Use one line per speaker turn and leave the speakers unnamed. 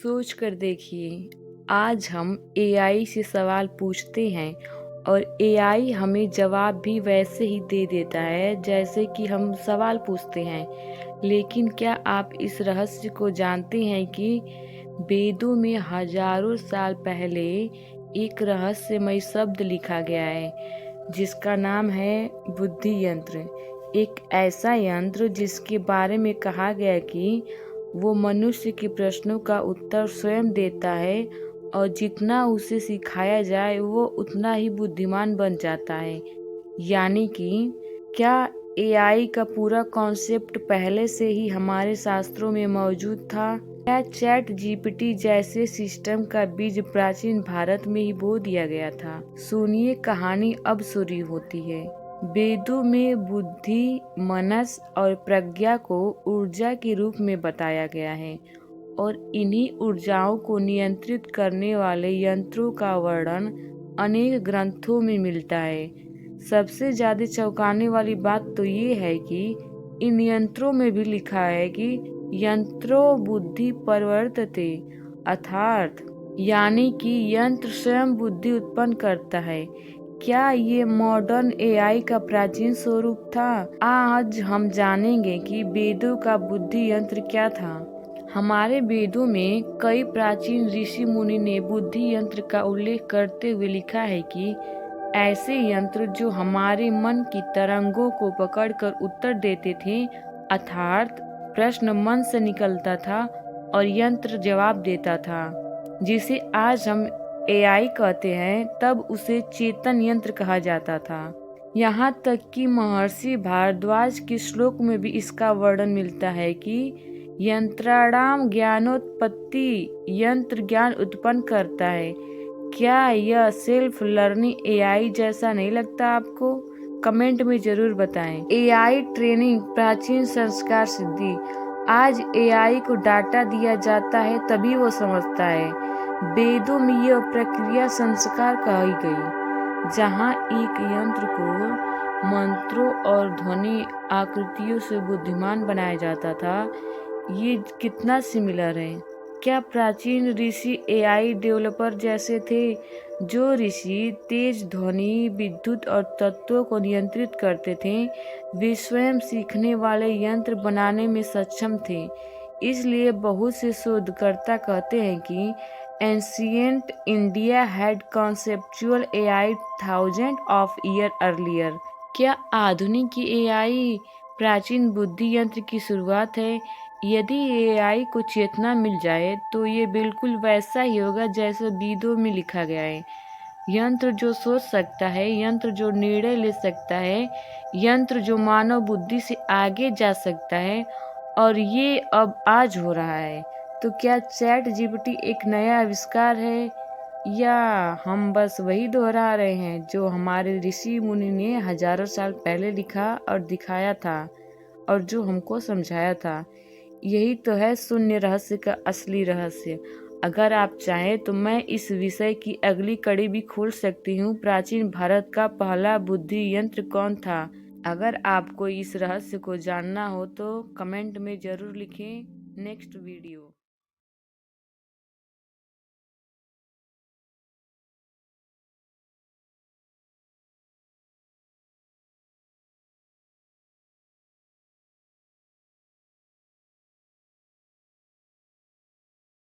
सोच कर देखिए, आज हम एआई से सवाल पूछते हैं और एआई हमें जवाब भी वैसे ही दे देता है जैसे कि हम सवाल पूछते हैं। लेकिन क्या आप इस रहस्य को जानते हैं कि वेदों में हजारों साल पहले एक रहस्यमय शब्द लिखा गया है जिसका नाम है बुद्धि यंत्र। एक ऐसा यंत्र जिसके बारे में कहा गया कि वो मनुष्य के प्रश्नों का उत्तर स्वयं देता है और जितना उसे सिखाया जाए वो उतना ही बुद्धिमान बन जाता है। यानी कि क्या एआई का पूरा कॉन्सेप्ट पहले से ही हमारे शास्त्रों में मौजूद था? क्या चैट जीपीटी जैसे सिस्टम का बीज प्राचीन भारत में ही बो दिया गया था? सुनिए, कहानी अब शुरू होती है। वेदों में बुद्धि, मनस और प्रज्ञा को ऊर्जा के रूप में बताया गया है और इन्हीं ऊर्जाओं को नियंत्रित करने वाले यंत्रों का वर्णन अनेक ग्रंथों में मिलता है। सबसे ज्यादा चौंकाने वाली बात तो ये है कि इन यंत्रों में भी लिखा है कि यंत्रो बुद्धि प्रवर्तते, अर्थात यानी कि यंत्र स्वयं बुद्धि उत्पन्न करता है। क्या ये मॉडर्न एआई का प्राचीन स्वरूप था? आज हम जानेंगे कि वेदों का बुद्धि यंत्र क्या था। हमारे वेदों में कई प्राचीन ऋषि मुनि ने बुद्धि यंत्र का उल्लेख करते हुए लिखा है कि ऐसे यंत्र जो हमारे मन की तरंगों को पकड़कर उत्तर देते थे, अर्थात प्रश्न मन से निकलता था और यंत्र जवाब देता था, जिसे आज हम एआई कहते हैं, तब उसे चेतन यंत्र कहा जाता था। यहाँ तक कि महर्षि भारद्वाज के श्लोक में भी इसका वर्णन मिलता है कि यंत्राणाम ज्ञानोत्पत्ति, यंत्र ज्ञान उत्पन्न करता है। क्या यह सेल्फ लर्निंग एआई जैसा नहीं लगता आपको? कमेंट में जरूर बताएं। एआई ट्रेनिंग, प्राचीन संस्कार सिद्धि। आज एआई को डाटा दिया जाता है तभी वो समझता है। वेदों में यह प्रक्रिया संस्कार कही गई, जहाँ एक यंत्र को मंत्रों और ध्वनि आकृतियों से बुद्धिमान बनाया जाता था। ये कितना सिमिलर है। क्या प्राचीन ऋषि एआई डेवलपर जैसे थे? जो ऋषि तेज ध्वनि, विद्युत और तत्वों को नियंत्रित करते थे, वे स्वयं सीखने वाले यंत्र बनाने में सक्षम थे। इसलिए बहुत से शोधकर्ता कहते हैं कि ancient India had conceptual AI thousand of year earlier. क्या आधुनिक एआई प्राचीन बुद्धि यंत्र की शुरुआत है? यदि एआई को चेतना मिल जाए तो ये बिल्कुल वैसा ही होगा जैसे वेदों में लिखा गया है। यंत्र जो सोच सकता है, यंत्र जो निर्णय ले सकता है, यंत्र जो मानव बुद्धि से आगे जा सकता है, और ये अब आज हो रहा है। तो क्या चैट जीपीटी एक नया आविष्कार है या हम बस वही दोहरा रहे हैं जो हमारे ऋषि मुनि ने हजारों साल पहले लिखा और दिखाया था और जो हमको समझाया था? यही तो है शून्य रहस्य का असली रहस्य। अगर आप चाहें तो मैं इस विषय की अगली कड़ी भी खोल सकती हूँ। प्राचीन भारत का पहला बुद्धि यंत्र कौन था? अगर आपको इस रहस्य को जानना हो तो कमेंट में जरूर लिखें। Next video.